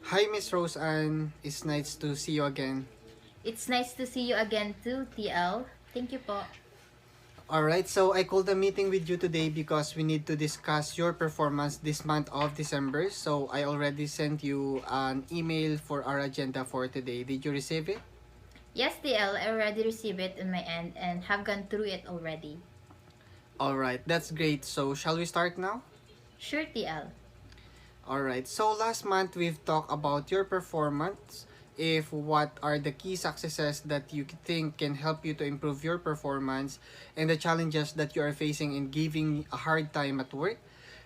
Hi, Miss Rose Ann. It's nice to see you again. It's nice to see you again too, TL. Thank you po. Alright, so I called a meeting with you today because we need to discuss your performance this month of December. So I already sent you an email for our agenda for today. Did you receive it? Yes, TL, I already received it on my end and have gone through it already. Alright, that's great. So shall we start now? Sure, TL. Alright, so last month we've talked about your performance. If what are the key successes that you think can help you to improve your performance and the challenges that you are facing in giving a hard time at work.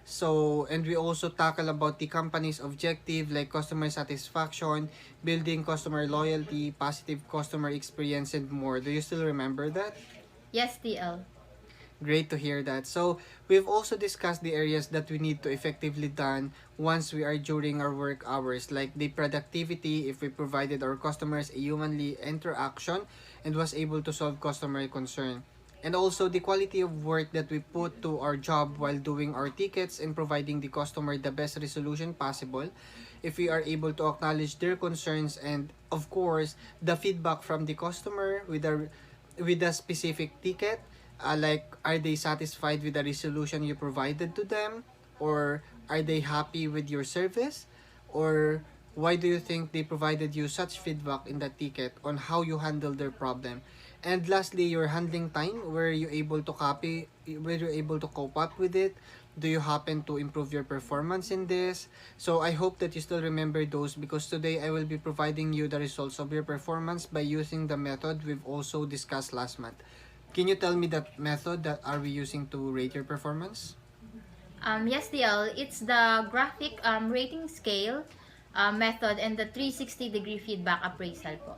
So, and we also tackle about the company's objective like customer satisfaction, building customer loyalty, positive customer experience, and more. Do you still remember that? Yes, TL. Great to hear that. So, we've also discussed the areas that we need to effectively done once we are during our work hours, like the productivity if we provided our customers a humanly interaction and was able to solve customer concern. And also the quality of work that we put to our job while doing our tickets and providing the customer the best resolution possible. If we are able to acknowledge their concerns and of course the feedback from the customer with a specific ticket, like are they satisfied with the resolution you provided to them, or are they happy with your service, or why do you think they provided you such feedback in the ticket on how you handle their problem. And lastly, your handling time, were you able to cope up with it? Do you happen to improve your performance in this? So I hope that you still remember those because today I will be providing you the results of your performance by using the method we've also discussed last month. Can you tell me that method that are we using to rate your performance? Yes, TL, it's the graphic rating scale method and the 360-degree feedback appraisal po.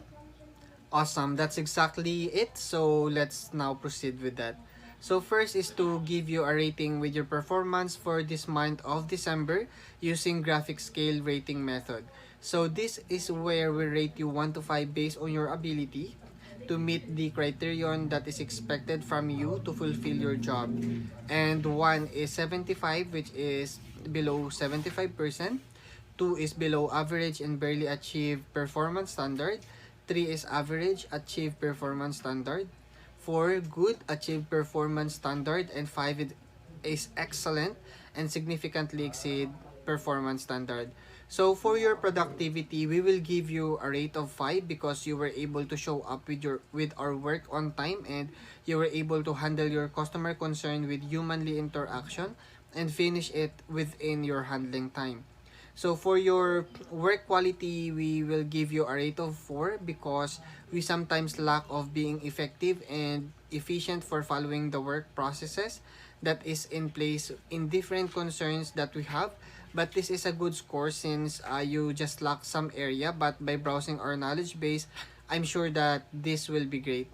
Awesome, that's exactly it. So let's now proceed with that. So first is to give you a rating with your performance for this month of December using graphic scale rating method. So this is where we rate you 1 to 5 based on your ability to meet the criterion that is expected from you to fulfill your job. And 1 is 75, which is below 75%. 2 is below average and barely achieve performance standard. 3 is average, achieve performance standard. 4, good, achieve performance standard. And 5 is excellent and significantly exceed performance standard. So for your productivity, we will give you a rate of 5 because you were able to show up with our work on time and you were able to handle your customer concern with humanly interaction and finish it within your handling time. So for your work quality, we will give you a rate of 4 because we sometimes lack of being effective and efficient for following the work processes that is in place in different concerns that we have. But this is a good score since you just lack some area, but by browsing our knowledge base, I'm sure that this will be great.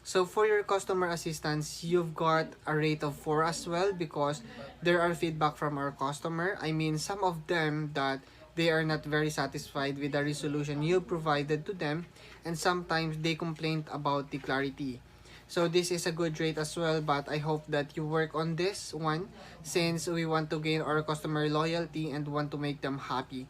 So for your customer assistance, you've got a rate of 4 as well because there are feedback from our customer. I mean, some of them that they are not very satisfied with the resolution you provided to them and sometimes they complained about the clarity. So this is a good rate as well, but I hope that you work on this one since we want to gain our customer loyalty and want to make them happy.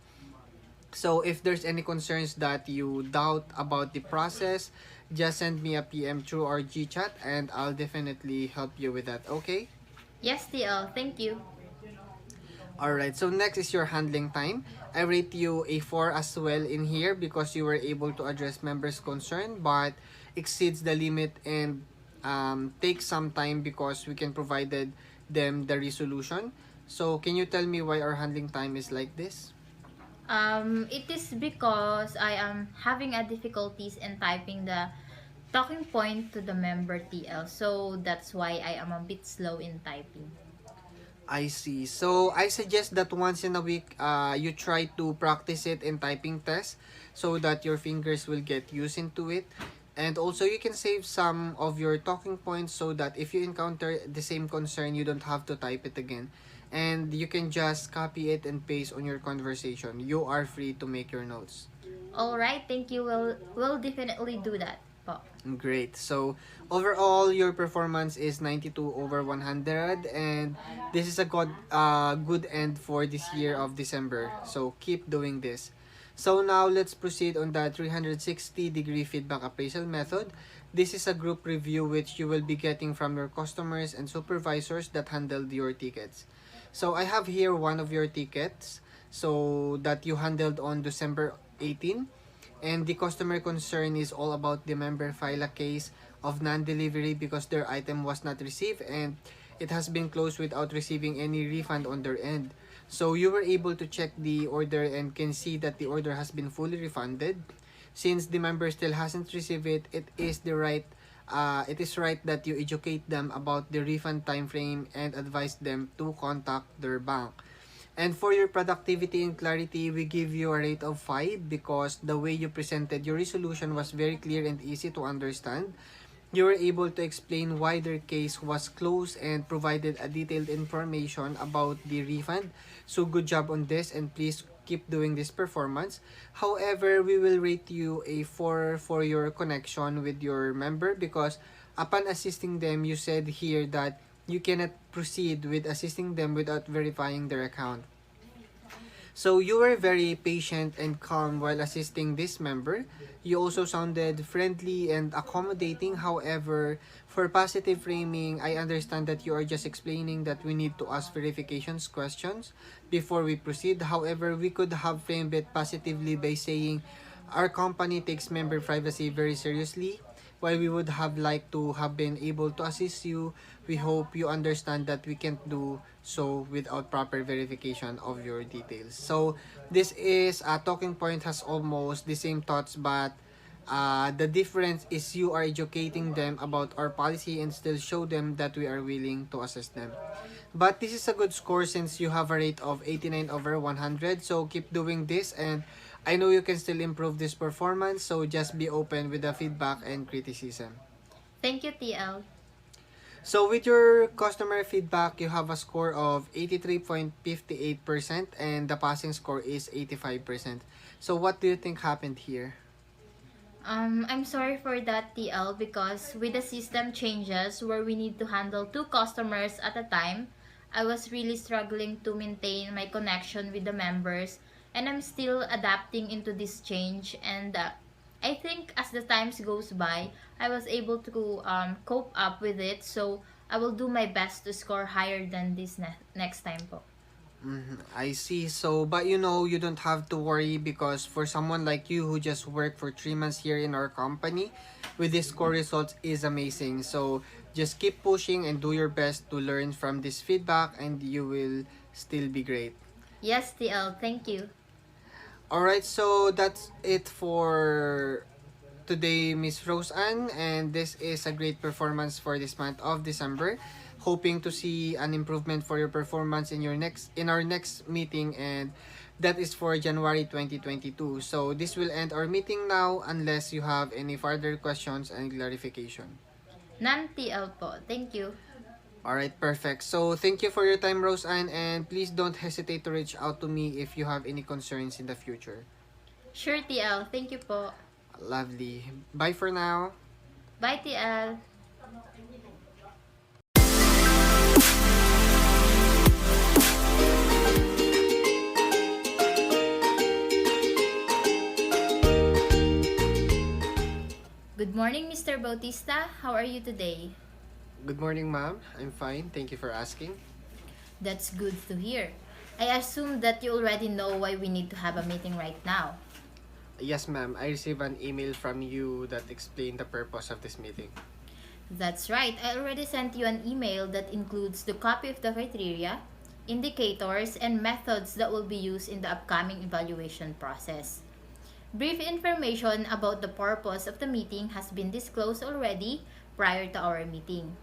So if there's any concerns that you doubt about the process, just send me a PM through our GChat and I'll definitely help you with that, okay? Yes, TL, thank you. Alright, so next is your handling time. I rate you a 4 as well in here because you were able to address members' concern but exceeds the limit and takes some time because we can provided them the resolution. So can you tell me why our handling time is like this? It is because I am having a difficulties in typing the talking point to the member TL. So that's why I am a bit slow in typing. I see. So I suggest that once in a week, you try to practice it in typing test so that your fingers will get used into it. And also you can save some of your talking points so that if you encounter the same concern, you don't have to type it again. And you can just copy it and paste on your conversation. You are free to make your notes. All right, thank you. We'll definitely do that po. Great. So, overall, your performance is 92 over 100 and this is a good end for this year of December. So, keep doing this. So now let's proceed on the 360-degree feedback appraisal method. This is a group review which you will be getting from your customers and supervisors that handled your tickets. So I have here one of your tickets so that you handled on December 18, and the customer concern is all about the member file a case of non-delivery because their item was not received and it has been closed without receiving any refund on their end. So you were able to check the order and can see that the order has been fully refunded. Since the member still hasn't received it, it is right that you educate them about the refund time frame and advise them to contact their bank. And for your productivity and clarity, we give you a rate of 5 because the way you presented your resolution was very clear and easy to understand. You were able to explain why their case was closed and provided a detailed information about the refund. So good job on this, and please keep doing this performance. However, we will rate you a 4 for your connection with your member because upon assisting them, you said here that you cannot proceed with assisting them without verifying their account. So you were very patient and calm while assisting this member. You also sounded friendly and accommodating. However, for positive framing, I understand that you are just explaining that we need to ask verifications questions before we proceed. However, we could have framed it positively by saying our company takes member privacy very seriously. While we would have liked to have been able to assist you, we hope you understand that we can't do so without proper verification of your details. So this is a talking point has almost the same thoughts, but the difference is you are educating them about our policy and still show them that we are willing to assist them. But this is a good score since you have a rate of 89 over 100. So keep doing this, and I know you can still improve this performance. So just be open with the feedback and criticism. Thank you, TL. So with your customer feedback, you have a score of 83.58% and the passing score is 85%. So what do you think happened here? I'm sorry for that, TL, because with the system changes where we need to handle two customers at a time, I was really struggling to maintain my connection with the members, and I'm still adapting into this change. And I think as the times goes by, I was able to cope up with it. So I will do my best to score higher than this next time po. I see. So, but you know, you don't have to worry because for someone like you who just worked for 3 months here in our company, with this score results is amazing. So, just keep pushing and do your best to learn from this feedback and you will still be great. Yes, TL. Thank you. Alright, so that's it for today, Miss Rose Ann, and this is a great performance for this month of December. Hoping to see an improvement for your performance in our next meeting, and that is for January 2022. So this will end our meeting now unless you have any further questions and clarification. None, TL po. Thank you. Alright, perfect. So thank you for your time, Rose Ann, and please don't hesitate to reach out to me if you have any concerns in the future. Sure, TL. Thank you po. Lovely. Bye for now. Bye, TL. Good morning, Mr. Bautista. How are you today? Good morning, ma'am. I'm fine. Thank you for asking. That's good to hear. I assume that you already know why we need to have a meeting right now. Yes, ma'am. I received an email from you that explained the purpose of this meeting. That's right. I already sent you an email that includes the copy of the criteria, indicators, and methods that will be used in the upcoming evaluation process. Brief information about the purpose of the meeting has been disclosed already prior to our meeting.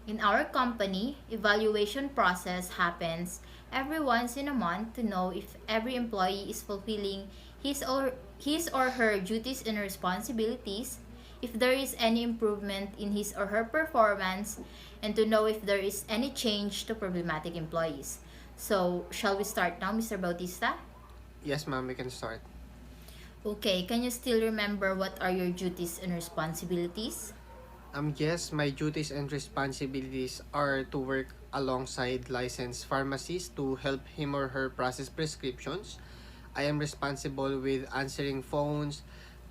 In our company, evaluation process happens every once in a month to know if every employee is fulfilling his or her duties and responsibilities, if there is any improvement in his or her performance, and to know if there is any change to problematic employees. So, shall we start now, Mr. Bautista? Yes, ma'am. We can start. Okay, can you still remember what are your duties and responsibilities? Yes, my duties and responsibilities are to work alongside licensed pharmacists to help him or her process prescriptions, I am responsible with answering phones,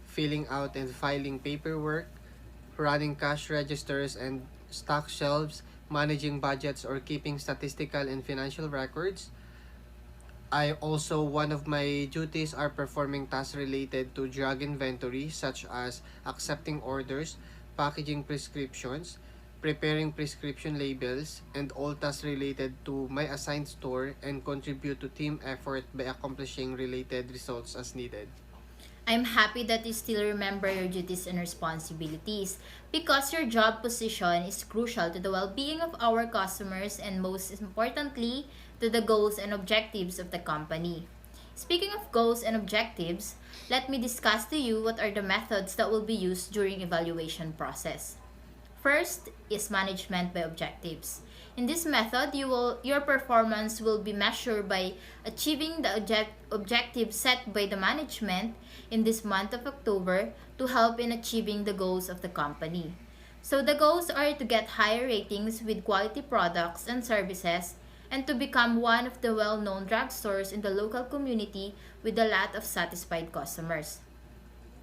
filling out and filing paperwork, running cash registers and stock shelves, managing budgets or keeping statistical and financial records. I also one of my duties are performing tasks related to drug inventory such as accepting orders, packaging prescriptions, preparing prescription labels, and all tasks related to my assigned store and contribute to team effort by accomplishing related results as needed. I'm happy that you still remember your duties and responsibilities because your job position is crucial to the well being of our customers and, most importantly, to the goals and objectives of the company. Speaking of goals and objectives, let me discuss to you what are the methods that will be used during evaluation process. First is management by objectives. In this method, your performance will be measured by achieving the objective set by the management in this month of October to help in achieving the goals of the company. So the goals are to get higher ratings with quality products and services and to become one of the well-known drugstores in the local community with a lot of satisfied customers.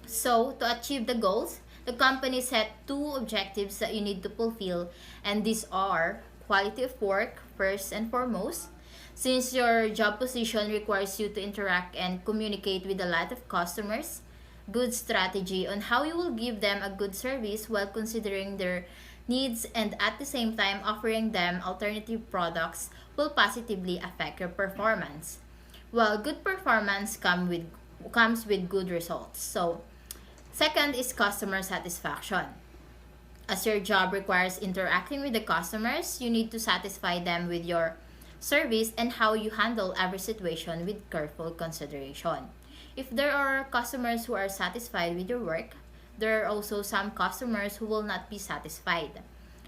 So, to achieve the goals, the company set two objectives that you need to fulfill, and these are quality of work, first and foremost. Since your job position requires you to interact and communicate with a lot of customers, good strategy on how you will give them a good service while considering their needs and at the same time offering them alternative products will positively affect your performance. Well, good performance comes with good results. So, second is customer satisfaction. As your job requires interacting with the customers, you need to satisfy them with your service and how you handle every situation with careful consideration. If there are customers who are satisfied with your work, there are also some customers who will not be satisfied.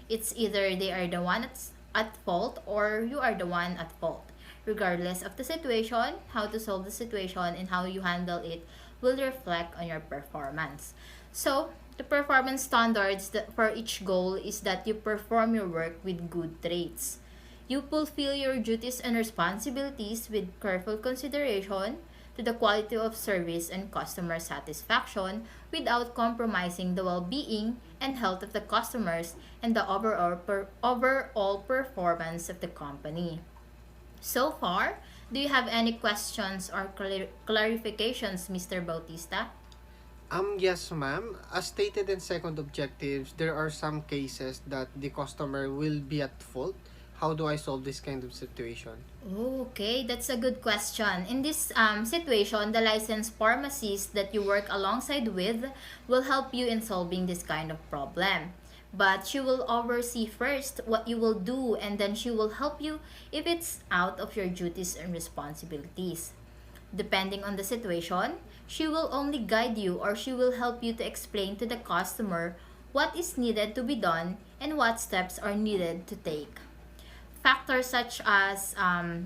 It's either they are the one at fault or you are the one at fault. Regardless of the situation, how to solve the situation and how you handle it will reflect on your performance. So, the performance standards for each goal is that you perform your work with good traits. You fulfill your duties and responsibilities with careful consideration to the quality of service and customer satisfaction without compromising the well-being and health of the customers and the overall performance of the company. So far, do you have any questions or clarifications, Mr. Bautista? Yes, ma'am. As stated in second objectives, there are some cases that the customer will be at fault. How do I solve this kind of situation? Okay, that's a good question. In this situation, the licensed pharmacist that you work alongside with will help you in solving this kind of problem. But she will oversee first what you will do and then she will help you if it's out of your duties and responsibilities. Depending on the situation, she will only guide you or she will help you to explain to the customer what is needed to be done and what steps are needed to take. Factors such as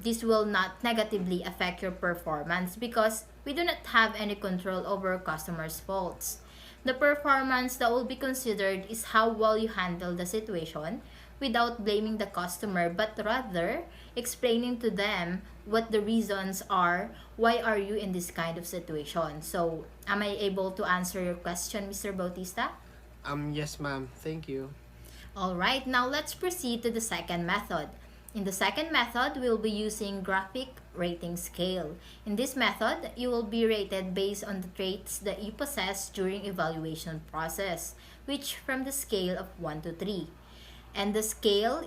this will not negatively affect your performance because we do not have any control over customers' faults. The performance that will be considered is how well you handle the situation without blaming the customer but rather explaining to them what the reasons are why are you in this kind of situation. So, am I able to answer your question, Mr. Bautista? Yes, ma'am. Thank you. Alright, now let's proceed to the second method. In the second method, we'll be using graphic rating scale. In this method, you will be rated based on the traits that you possess during evaluation process, which from the scale of 1 to 3. And the scale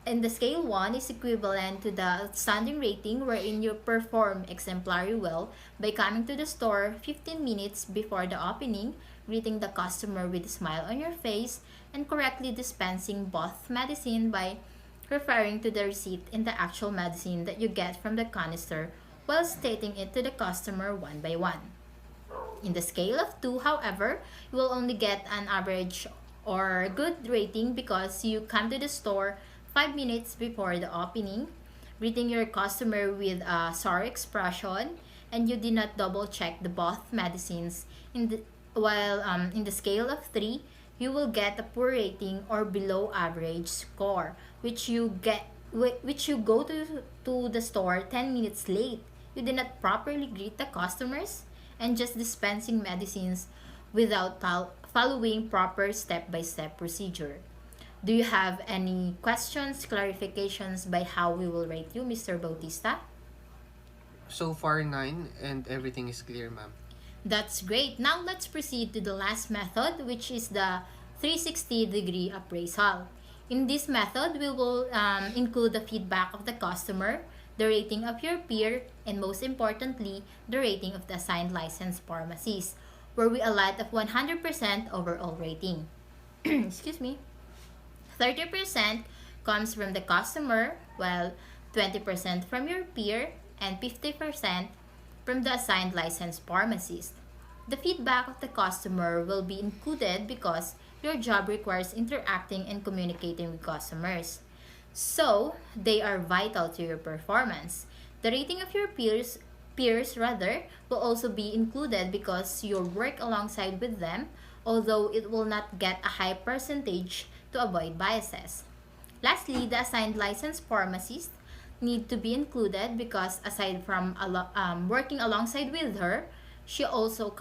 1 is equivalent to the outstanding rating wherein you perform exemplary well by coming to the store 15 minutes before the opening, greeting the customer with a smile on your face, and correctly dispensing both medicine by referring to the receipt in the actual medicine that you get from the canister while stating it to the customer one by one. In the scale of 2, however, you will only get an average or good rating because you come to the store 5 minutes before the opening, greeting your customer with a sorry expression, and you did not double check the both medicines. In the scale of 3, you will get a poor rating or below average score, which you go to the store 10 minutes late. you did not properly greet the customers, and just dispensing medicines without following proper step-by-step procedure. Do you have any questions, clarifications by how we will rate you, Mr. Bautista? So far, 9, and everything is clear, ma'am. That's great. Now let's proceed to the last method, which is the 360-degree appraisal. In this method, we will include the feedback of the customer, the rating of your peer, and most importantly, the rating of the assigned licensed pharmacist, where we allot of 100% overall rating. Excuse me. 30% comes from the customer, while 20% from your peer, and 50% from the assigned licensed pharmacist. The feedback of the customer will be included because your job requires interacting and communicating with customers. So, they are vital to your performance. The rating of your peers rather, will also be included because you work alongside with them, although it will not get a high percentage to avoid biases. Lastly, the assigned licensed pharmacist need to be included because aside from working alongside with her, she also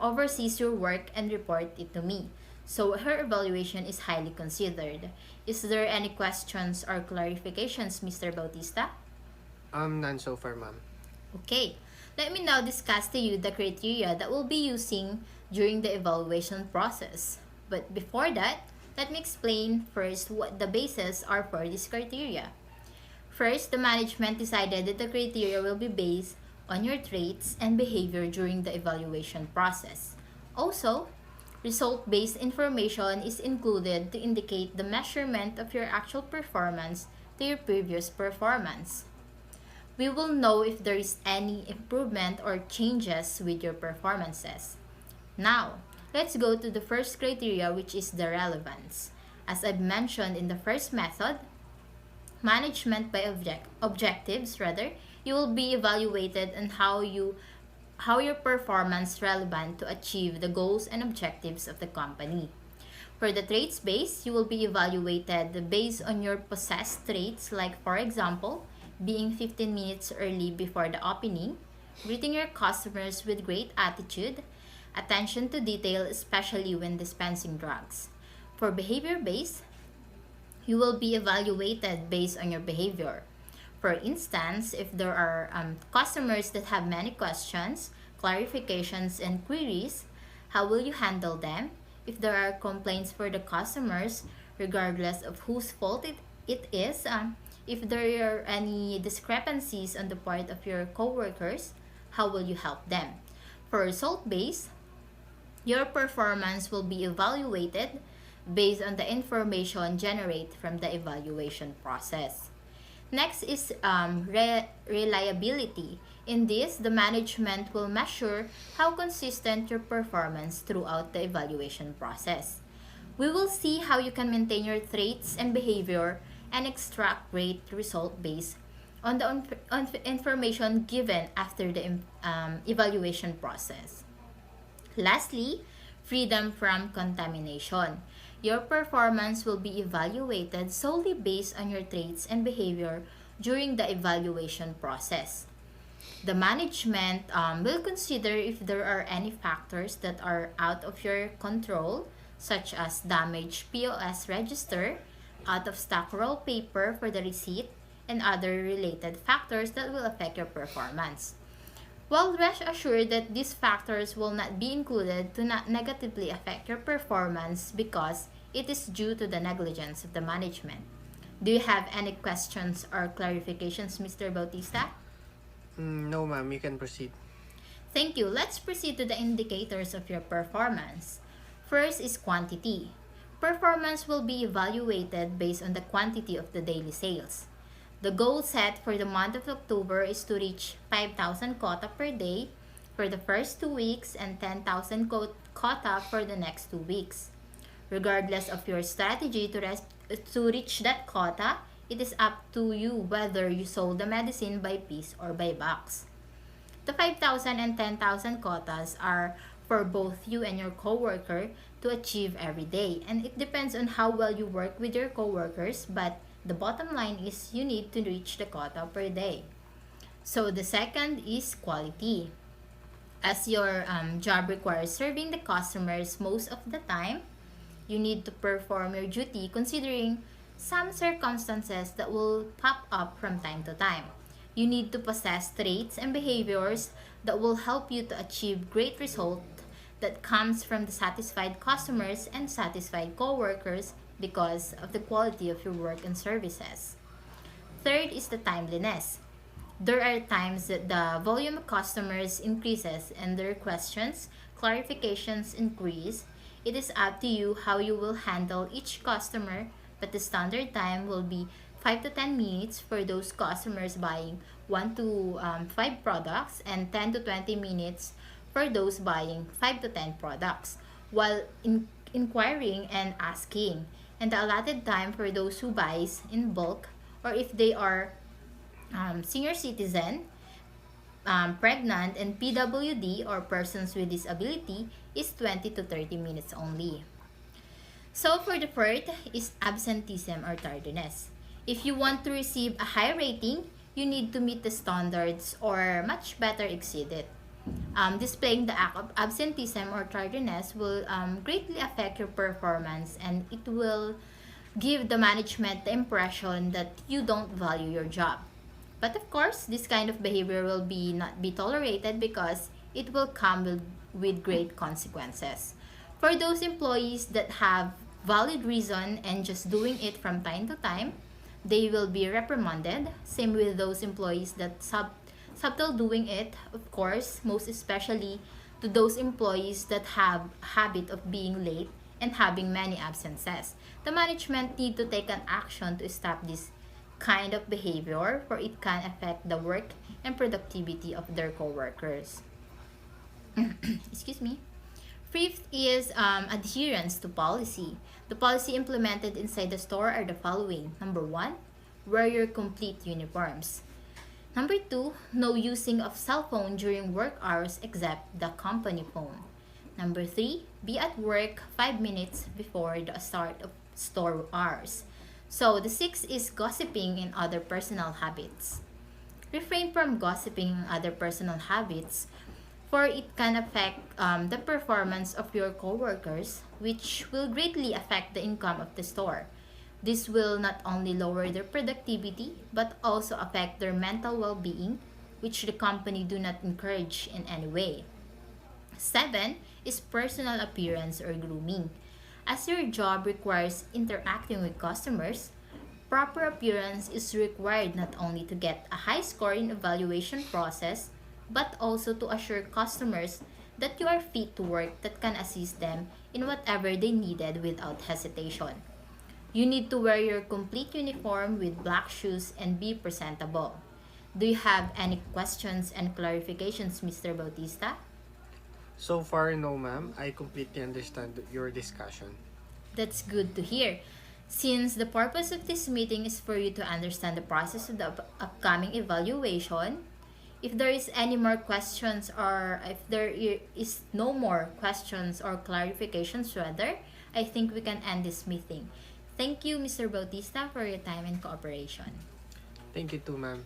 oversees your work and report it to me. So her evaluation is highly considered. Is there any questions or clarifications, Mr. Bautista? None so far, ma'am. Okay, let me now discuss to you the criteria that we'll be using during the evaluation process. But before that, let me explain first what the bases are for this criteria. First, the management decided that the criteria will be based on your traits and behavior during the evaluation process. Also, result-based information is included to indicate the measurement of your actual performance to your previous performance. We will know if there is any improvement or changes with your performances. Now, let's go to the first criteria, which is the relevance. As I've mentioned in the first method, management by objectives rather, you will be evaluated on how your performance relevant to achieve the goals and objectives of the company. For the traits base, you will be evaluated based on your possessed traits, like for example, being 15 minutes early before the opening, greeting your customers with great attitude, attention to detail, especially when dispensing drugs. For behavior base, you will be evaluated based on your behavior. For instance, if there are customers that have many questions, clarifications, and queries, how will you handle them? If there are complaints for the customers, regardless of whose fault it is, if there are any discrepancies on the part of your coworkers, how will you help them? For result-based, your performance will be evaluated based on the information generated from the evaluation process. Next is reliability. In this, the management will measure how consistent your performance throughout the evaluation process. We will see how you can maintain your traits and behavior and extract great result based on the information given after the evaluation process. Lastly, freedom from contamination. Your performance will be evaluated solely based on your traits and behavior during the evaluation process. The management will consider if there are any factors that are out of your control, such as damaged POS register, out of stock roll paper for the receipt, and other related factors that will affect your performance. Well, rest assured that these factors will not be included to not negatively affect your performance because it is due to the negligence of the management. Do you have any questions or clarifications, Mr. Bautista? No, ma'am. You can proceed. Thank you. Let's proceed to the indicators of your performance. First is quantity. Performance will be evaluated based on the quantity of the daily sales. The goal set for the month of October is to reach 5,000 quota per day for the first 2 weeks and 10,000 quota for the next 2 weeks. Regardless of your strategy to reach that quota, it is up to you whether you sold the medicine by piece or by box. The 5,000 and 10,000 quotas are for both you and your coworker to achieve every day, and it depends on how well you work with your coworkers, but the bottom line is you need to reach the quota per day. So the second is quality. As your job requires serving the customers most of the time, you need to perform your duty considering some circumstances that will pop up from time to time. You need to possess traits and behaviors that will help you to achieve great result that comes from the satisfied customers and satisfied coworkers because of the quality of your work and services. Third is the timeliness. There are times that the volume of customers increases and their questions, clarifications increase. It is up to you how you will handle each customer, but the standard time will be 5 to 10 minutes for those customers buying 1 to 5 products and 10 to 20 minutes for those buying 5 to 10 products while inquiring and asking. And the allotted time for those who buys in bulk or if they are senior citizen, pregnant, and PWD or persons with disability is 20 to 30 minutes only. So for the fourth is absenteeism or tardiness. If you want to receive a high rating, you need to meet the standards or much better exceed it. Displaying the act of absenteeism or tardiness will greatly affect your performance and it will give the management the impression that you don't value your job. But of course, this kind of behavior will be not be tolerated because it will come with great consequences. For those employees that have valid reason and just doing it from time to time, they will be reprimanded. Same with those employees that subtle doing it, of course, most especially to those employees that have habit of being late and having many absences. The management need to take an action to stop this kind of behavior for it can affect the work and productivity of their coworkers. Excuse me. Fifth is adherence to policy. The policy implemented inside the store are the following. Number one, wear your complete uniforms. Number two, no using of cell phone during work hours except the company phone. Number three, be at work 5 minutes before the start of store hours. So the sixth is gossiping and other personal habits. Refrain from gossiping and other personal habits for it can affect the performance of your coworkers, which will greatly affect the income of the store. This will not only lower their productivity but also affect their mental well-being, which the company do not encourage in any way. 7 is personal appearance or grooming. As your job requires interacting with customers, proper appearance is required not only to get a high score in evaluation process but also to assure customers that you are fit to work that can assist them in whatever they needed without hesitation. You need to wear your complete uniform with black shoes and be presentable. Do you have any questions and clarifications, Mr. Bautista? So far, no, ma'am. I completely understand your discussion. That's good to hear. Since the purpose of this meeting is for you to understand the process of the upcoming evaluation, if there is any more questions or if there is no more questions or clarifications rather, I think we can end this meeting. Thank you, Mr. Bautista, for your time and cooperation. Thank you too, ma'am.